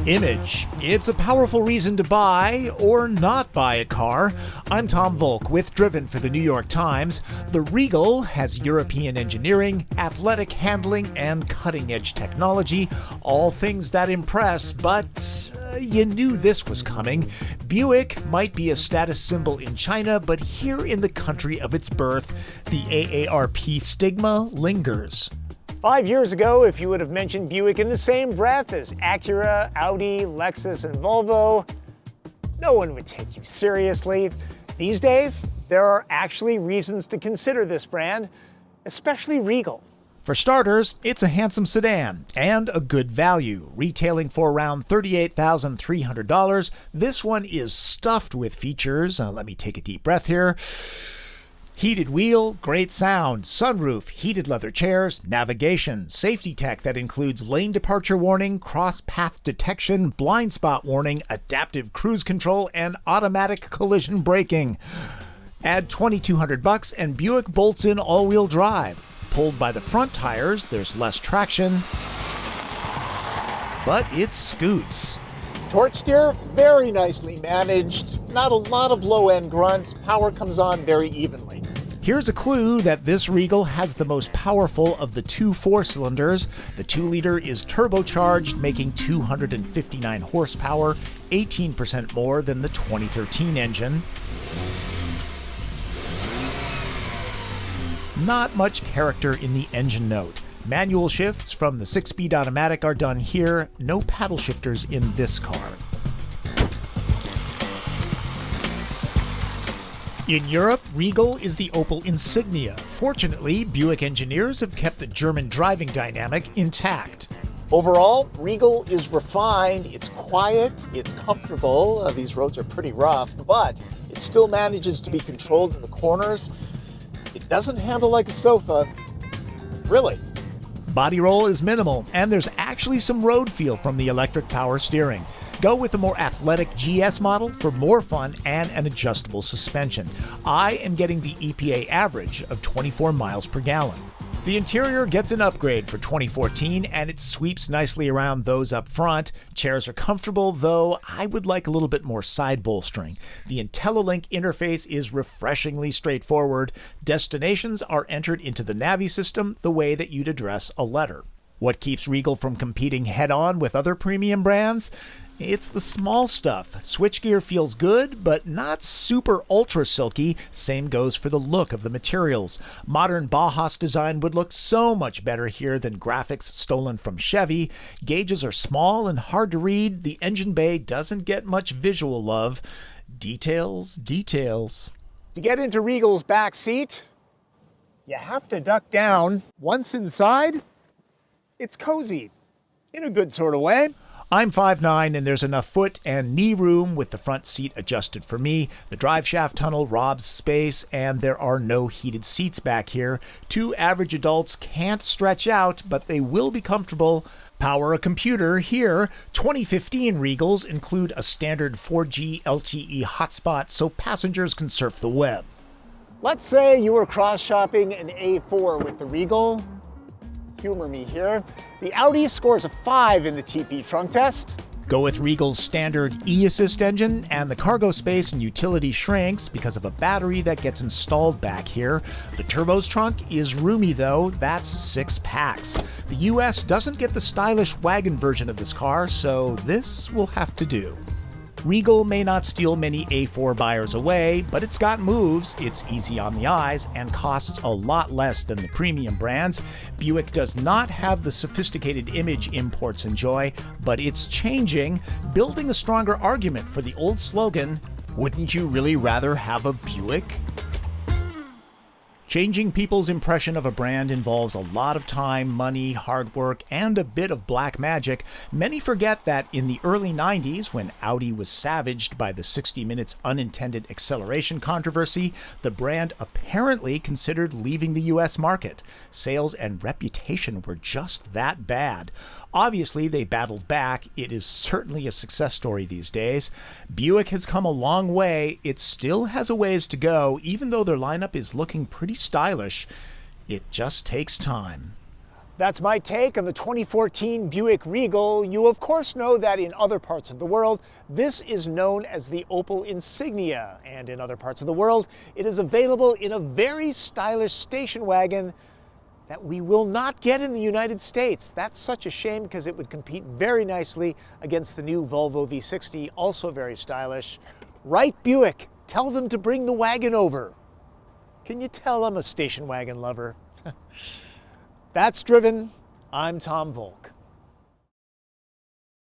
Image. It's a powerful reason to buy or not buy a car. I'm Tom Volk with Driven for the New York Times. The Regal has European engineering, athletic handling, and cutting-edge technology, all things that impress, but you knew this was coming. Buick might be a status symbol in China, but here in the country of its birth, the AARP stigma lingers. 5 years ago, if you would have mentioned Buick in the same breath as Acura, Audi, Lexus, and Volvo, no one would take you seriously. These days, there are actually reasons to consider this brand, especially Regal. For starters, it's a handsome sedan and a good value. Retailing for around $38,300, this one is stuffed with features. Let me take a deep breath here. Heated wheel, great sound, sunroof, heated leather chairs, navigation, safety tech that includes lane departure warning, cross path detection, blind spot warning, adaptive cruise control, and automatic collision braking. Add $2,200 and Buick bolts in all-wheel drive. Pulled by the front tires, there's less traction, but it scoots. Torque steer, very nicely managed. Not a lot of low-end grunts. Power comes on very evenly. Here's a clue that this Regal has the most powerful of the two 4-cylinders. The 2-liter is turbocharged, making 259 horsepower, 18% more than the 2013 engine. Not much character in the engine note. Manual shifts from the 6-speed automatic are done here. No paddle shifters in this car. In Europe, Regal is the Opel insignia. Fortunately, Buick engineers have kept the German driving dynamic intact. Overall, Regal is refined, it's quiet, it's comfortable. These roads are pretty rough, but it still manages to be controlled in the corners. It doesn't handle like a sofa. Really. Body roll is minimal, and there's actually some road feel from the electric power steering. Go with the more athletic GS model for more fun and an adjustable suspension. I am getting the EPA average of 24 miles per gallon. The interior gets an upgrade for 2014, and it sweeps nicely around those up front. Chairs are comfortable, though I would like a little bit more side bolstering. The IntelliLink interface is refreshingly straightforward. Destinations are entered into the Navi system the way that you'd address a letter. What keeps Regal from competing head-on with other premium brands? It's the small stuff. Switchgear feels good, but not super ultra silky. Same goes for the look of the materials. Modern Bauhaus design would look so much better here than graphics stolen from Chevy. Gauges are small and hard to read. The engine bay doesn't get much visual love. Details. To get into Regal's back seat, you have to duck down. Once inside, it's cozy, in a good sort of way. I'm 5'9", and there's enough foot and knee room with the front seat adjusted for me. The drive shaft tunnel robs space, and there are no heated seats back here. Two average adults can't stretch out, but they will be comfortable. Power a computer here. 2015 Regals include a standard 4G LTE hotspot so passengers can surf the web. Let's say you were cross-shopping an A4 with the Regal. Humor me here. The Audi scores a 5 in the TP trunk test. Go with Regal's standard e-assist engine, and the cargo space and utility shrinks because of a battery that gets installed back here. The turbo's trunk is roomy though, that's 6 packs. The US doesn't get the stylish wagon version of this car, so this will have to do. Regal may not steal many A4 buyers away, but it's got moves, it's easy on the eyes, and costs a lot less than the premium brands. Buick does not have the sophisticated image imports enjoy, but it's changing, building a stronger argument for the old slogan, "Wouldn't you really rather have a Buick?" Changing people's impression of a brand involves a lot of time, money, hard work, and a bit of black magic. Many forget that in the early 90s, when Audi was savaged by the 60 Minutes unintended acceleration controversy, the brand apparently considered leaving the US market. Sales and reputation were just that bad. Obviously, they battled back. It is certainly a success story these days. Buick has come a long way. It still has a ways to go, even though their lineup is looking pretty stylish. It just takes time. That's my take on the 2014 Buick Regal. You of course know that in other parts of the world, this is known as the Opel Insignia, and in other parts of the world, it is available in a very stylish station wagon that we will not get in the United States. That's such a shame because it would compete very nicely against the new Volvo V60, also very stylish. Right, Buick, tell them to bring the wagon over. Can you tell I'm a station wagon lover? That's Driven. I'm Tom Volk.